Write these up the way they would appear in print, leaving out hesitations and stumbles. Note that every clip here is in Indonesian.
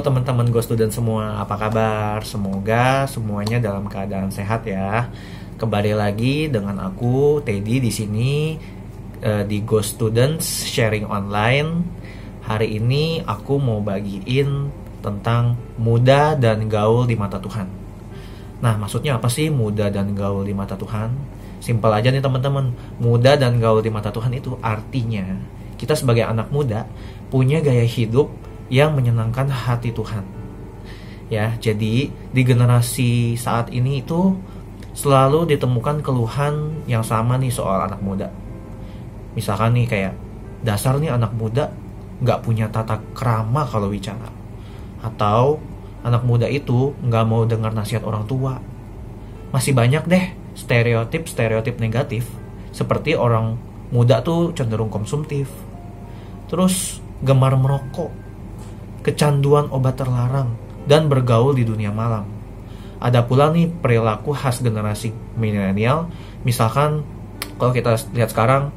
Halo teman-teman Go Student semua, apa kabar? Semoga semuanya dalam keadaan sehat ya. Kembali lagi dengan aku Teddy di sini di Go Students Sharing Online. Hari ini aku mau bagiin tentang muda dan gaul di mata Tuhan. Nah, maksudnya apa sih muda dan gaul di mata Tuhan? Simpel aja nih teman-teman. Muda dan gaul di mata Tuhan itu artinya kita sebagai anak muda punya gaya hidup yang menyenangkan hati Tuhan. Ya, jadi di generasi saat ini itu selalu ditemukan keluhan yang sama nih soal anak muda. Misalkan nih kayak dasar nih anak muda nggak punya tata krama kalau bicara, atau anak muda itu nggak mau dengar nasihat orang tua. Masih banyak deh stereotip negatif seperti orang muda tuh cenderung konsumtif, terus gemar merokok, kecanduan obat terlarang, dan bergaul di dunia malam. Ada pula nih perilaku khas generasi milenial. Misalkan kalau kita lihat sekarang,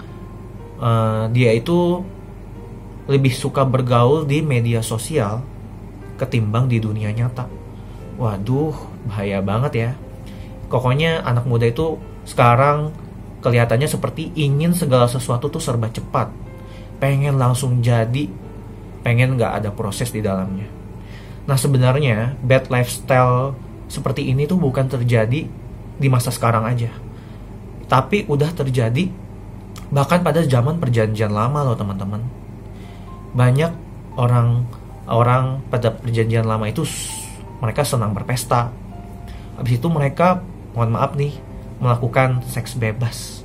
dia itu lebih suka bergaul di media sosial ketimbang di dunia nyata. Waduh, bahaya banget ya. Pokoknya anak muda itu sekarang kelihatannya seperti ingin segala sesuatu tuh serba cepat, pengen langsung jadi, pengen gak ada proses di dalamnya. Nah, sebenarnya bad lifestyle seperti ini tuh bukan terjadi di masa sekarang aja, tapi udah terjadi bahkan pada zaman perjanjian lama loh teman-teman. Banyak orang pada perjanjian lama itu mereka senang berpesta. Habis itu mereka, mohon maaf nih, melakukan seks bebas.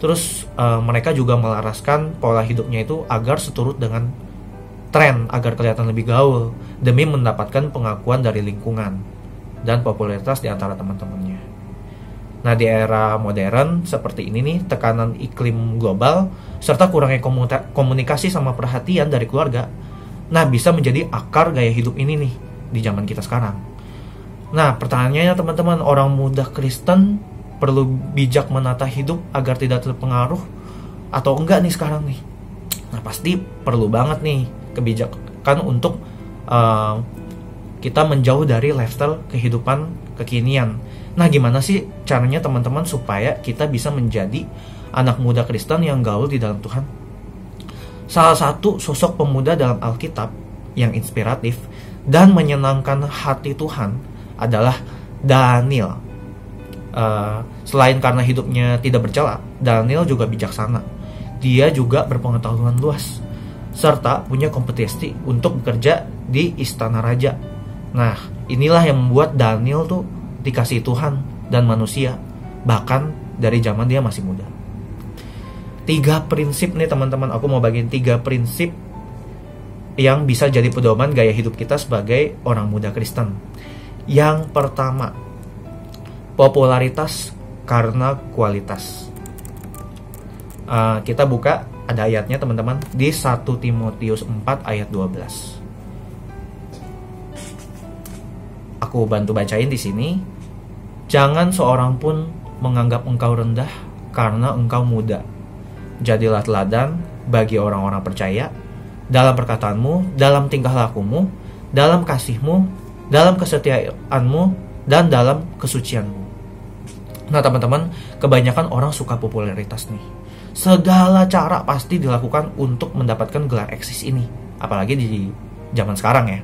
Terus mereka juga melaraskan pola hidupnya itu agar seturut dengan tren, agar kelihatan lebih gaul, demi mendapatkan pengakuan dari lingkungan dan popularitas di antara teman-temannya. Nah, di era modern seperti ini nih, tekanan iklim global serta kurangnya komunikasi sama perhatian dari keluarga, nah bisa menjadi akar gaya hidup ini nih di zaman kita sekarang. Nah, pertanyaannya teman-teman, orang muda Kristen perlu bijak menata hidup agar tidak terpengaruh atau enggak nih sekarang nih? Nah, pasti perlu banget nih kebijakan untuk kita menjauh dari lifestyle kehidupan kekinian. Nah, gimana sih caranya teman-teman supaya kita bisa menjadi anak muda Kristen yang gaul di dalam Tuhan? Salah satu sosok pemuda dalam Alkitab yang inspiratif dan menyenangkan hati Tuhan adalah Daniel. Selain karena hidupnya tidak bercela, Daniel juga bijaksana. Dia juga berpengetahuan luas serta punya kompetensi untuk bekerja di istana raja. Nah, inilah yang membuat Daniel tuh dikasihi Tuhan dan manusia, bahkan dari zaman dia masih muda. 3 prinsip nih teman-teman, aku mau bagiin 3 prinsip yang bisa jadi pedoman gaya hidup kita sebagai orang muda Kristen. Yang pertama, popularitas karena kualitas. Kita buka, ada ayatnya teman-teman, di 1 Timotius 4 ayat 12. Aku bantu bacain di sini. Jangan seorang pun menganggap engkau rendah karena engkau muda. Jadilah teladan bagi orang-orang percaya dalam perkataanmu, dalam tingkah lakumu, dalam kasihmu, dalam kesetiaanmu, dan dalam kesucianmu. Nah teman-teman, kebanyakan orang suka popularitas nih. Segala cara pasti dilakukan untuk mendapatkan gelar eksis ini, apalagi di zaman sekarang ya.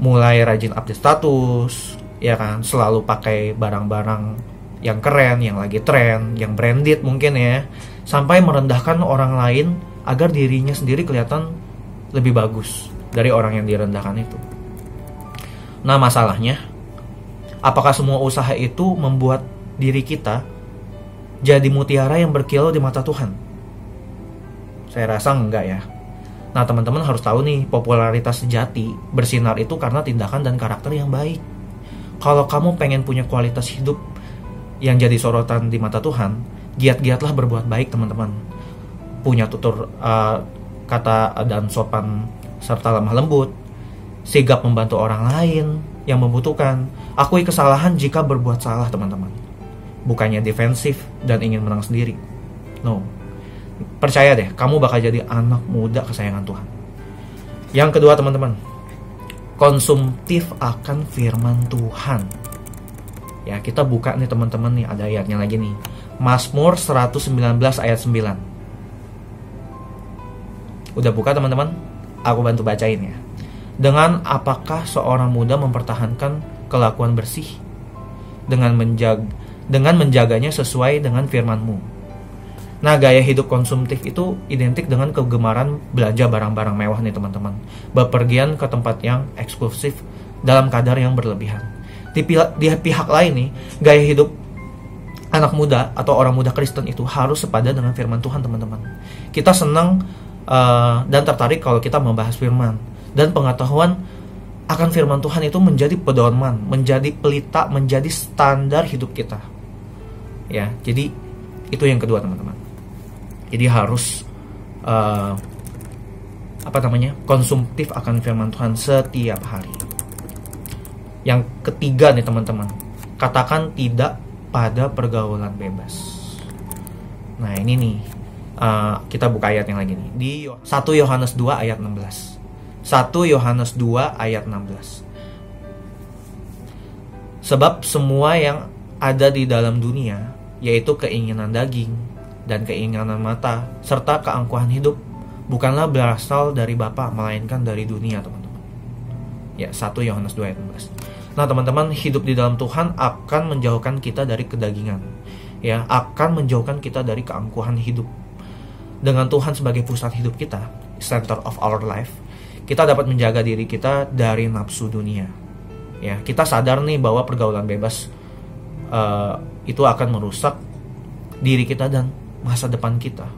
Mulai rajin update status, ya kan, selalu pakai barang-barang yang keren, yang lagi tren, yang branded mungkin ya, sampai merendahkan orang lain agar dirinya sendiri kelihatan lebih bagus dari orang yang direndahkan itu. Nah, masalahnya, apakah semua usaha itu membuat diri kita jadi mutiara yang berkilau di mata Tuhan? Saya rasa enggak ya. Nah, teman-teman harus tahu nih, popularitas sejati bersinar itu karena tindakan dan karakter yang baik. Kalau kamu pengen punya kualitas hidup yang jadi sorotan di mata Tuhan, giat-giatlah berbuat baik teman-teman. Punya tutur kata dan sopan serta lemah lembut, sigap membantu orang lain yang membutuhkan, akui kesalahan jika berbuat salah teman-teman. Bukannya defensif dan ingin menang sendiri. No. Percaya deh, kamu bakal jadi anak muda kesayangan Tuhan. Yang kedua teman-teman, konsumtif akan firman Tuhan. Ya, kita buka nih teman-teman nih, ada ayatnya lagi nih. Mazmur 119 ayat 9. Udah buka teman-teman? Aku bantu bacain ya. Dengan apakah seorang muda mempertahankan kelakuan bersih? Dengan menjaganya sesuai dengan firman-Mu. Nah, gaya hidup konsumtif itu identik dengan kegemaran belanja barang-barang mewah nih teman-teman. Bepergian ke tempat yang eksklusif dalam kadar yang berlebihan. Di pihak lain nih, gaya hidup anak muda atau orang muda Kristen itu harus sepadan dengan firman Tuhan teman-teman. Kita senang dan tertarik kalau kita membahas firman. Dan pengetahuan akan firman Tuhan itu menjadi pedoman, menjadi pelita, menjadi standar hidup kita. Ya, jadi itu yang kedua teman-teman. Jadi harus konsumtif akan firman Tuhan setiap hari. Yang ketiga nih teman-teman, katakan tidak pada pergaulan bebas. Nah ini nih, kita buka ayat yang lagi nih di 1 Yohanes 2 ayat 16. 1 Yohanes 2 ayat 16. Sebab semua yang ada di dalam dunia, yaitu keinginan daging dan keinginan mata serta keangkuhan hidup, bukanlah berasal dari Bapa, melainkan dari dunia teman-teman. Ya, 1 Yohanes 2 ayat 16. Nah teman-teman, hidup di dalam Tuhan akan menjauhkan kita dari kedagingan, ya, akan menjauhkan kita dari keangkuhan hidup. Dengan Tuhan sebagai pusat hidup kita, center of our life, kita dapat menjaga diri kita dari nafsu dunia. Ya, kita sadar nih bahwa pergaulan bebas itu akan merusak diri kita dan masa depan kita.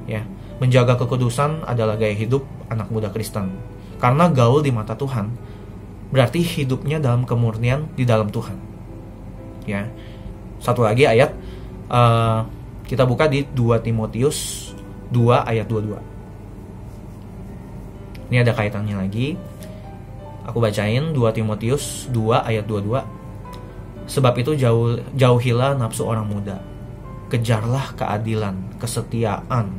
Ya, menjaga kekudusan adalah gaya hidup anak muda Kristen. Karena gaul di mata Tuhan berarti hidupnya dalam kemurnian di dalam Tuhan. Ya, satu lagi ayat kita buka di 2 Timotius 2 ayat 22. Ini ada kaitannya lagi. Aku bacain 2 Timotius 2 ayat 22. Sebab itu jauhilah nafsu orang muda. Kejarlah keadilan, kesetiaan,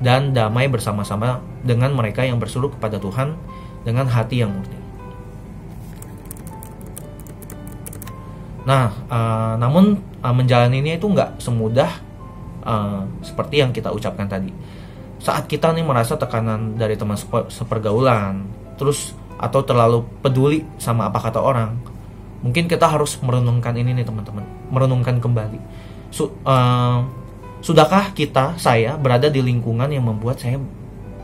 dan damai bersama-sama dengan mereka yang berseru kepada Tuhan dengan hati yang murni. Nah, namun menjalaninya itu nggak semudah seperti yang kita ucapkan tadi. Saat kita nih merasa tekanan dari teman sepergaulan, terus atau terlalu peduli sama apa kata orang, mungkin kita harus merenungkan ini nih teman-teman, merenungkan kembali. Sudahkah saya berada di lingkungan yang membuat saya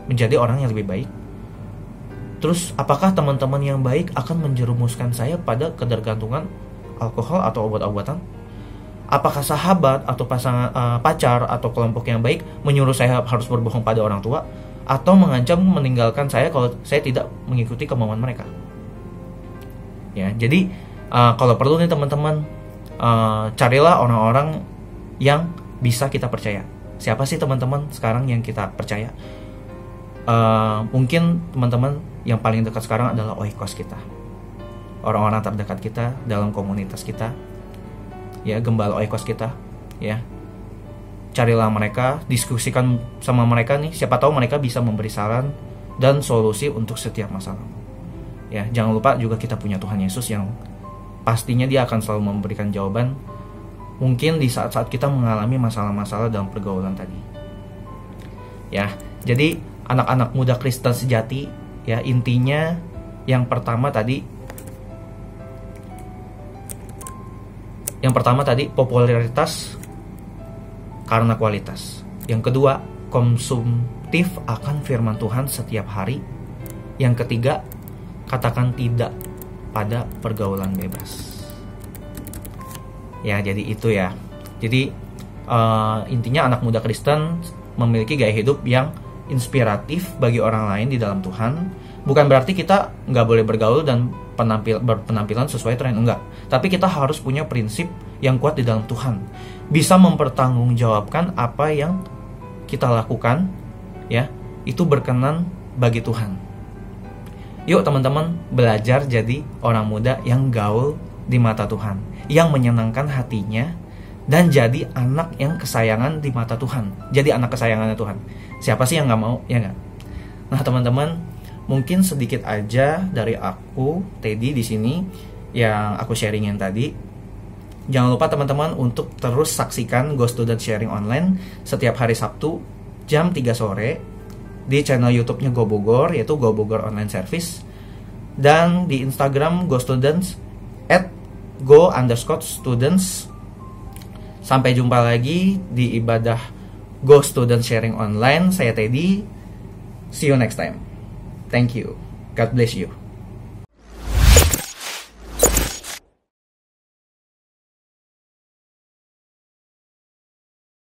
menjadi orang yang lebih baik? Terus apakah teman-teman yang baik akan menjerumuskan saya pada ketergantungan alkohol atau obat-obatan? Apakah sahabat atau pacar atau kelompok yang baik menyuruh saya harus berbohong pada orang tua, atau mengancam meninggalkan saya kalau saya tidak mengikuti kemauan mereka? Ya, jadi kalau perlu nih teman-teman, carilah orang-orang yang bisa kita percaya. Siapa sih teman-teman sekarang yang kita percaya? Mungkin teman-teman yang paling dekat sekarang adalah oikos kita, orang-orang terdekat kita dalam komunitas kita, ya, gembala oikos kita, ya. Carilah mereka, diskusikan sama mereka nih, siapa tahu mereka bisa memberi saran dan solusi untuk setiap masalah. Ya, jangan lupa juga kita punya Tuhan Yesus yang pastinya dia akan selalu memberikan jawaban mungkin di saat-saat kita mengalami masalah-masalah dalam pergaulan tadi. Ya, jadi anak-anak muda Kristen sejati, ya, intinya yang pertama tadi popularitas karena kualitas. Yang kedua, konsumtif akan firman Tuhan setiap hari. Yang ketiga, katakan tidak pada pergaulan bebas. Ya, jadi itu ya. Jadi intinya anak muda Kristen memiliki gaya hidup yang inspiratif bagi orang lain di dalam Tuhan. Bukan berarti kita nggak boleh bergaul dan berpenampilan sesuai tren, enggak. Tapi kita harus punya prinsip yang kuat di dalam Tuhan. Bisa mempertanggungjawabkan apa yang kita lakukan, ya, itu berkenan bagi Tuhan. Yuk teman-teman, belajar jadi orang muda yang gaul di mata Tuhan, yang menyenangkan hatinya, dan jadi anak yang kesayangan di mata Tuhan. Jadi anak kesayangannya Tuhan. Siapa sih yang nggak mau, ya nggak? Nah teman-teman, Mungkin sedikit aja dari aku, Teddy di sini yang aku sharingin tadi. Jangan lupa teman-teman untuk terus saksikan Go Student Sharing Online setiap hari Sabtu jam 3 sore di channel YouTube-nya Go Bogor, yaitu Go Bogor Online Service, dan di Instagram Go Students @go_students. Sampai jumpa lagi di ibadah Go Student Sharing Online. Saya Teddy. See you next time. Thank you. God bless you.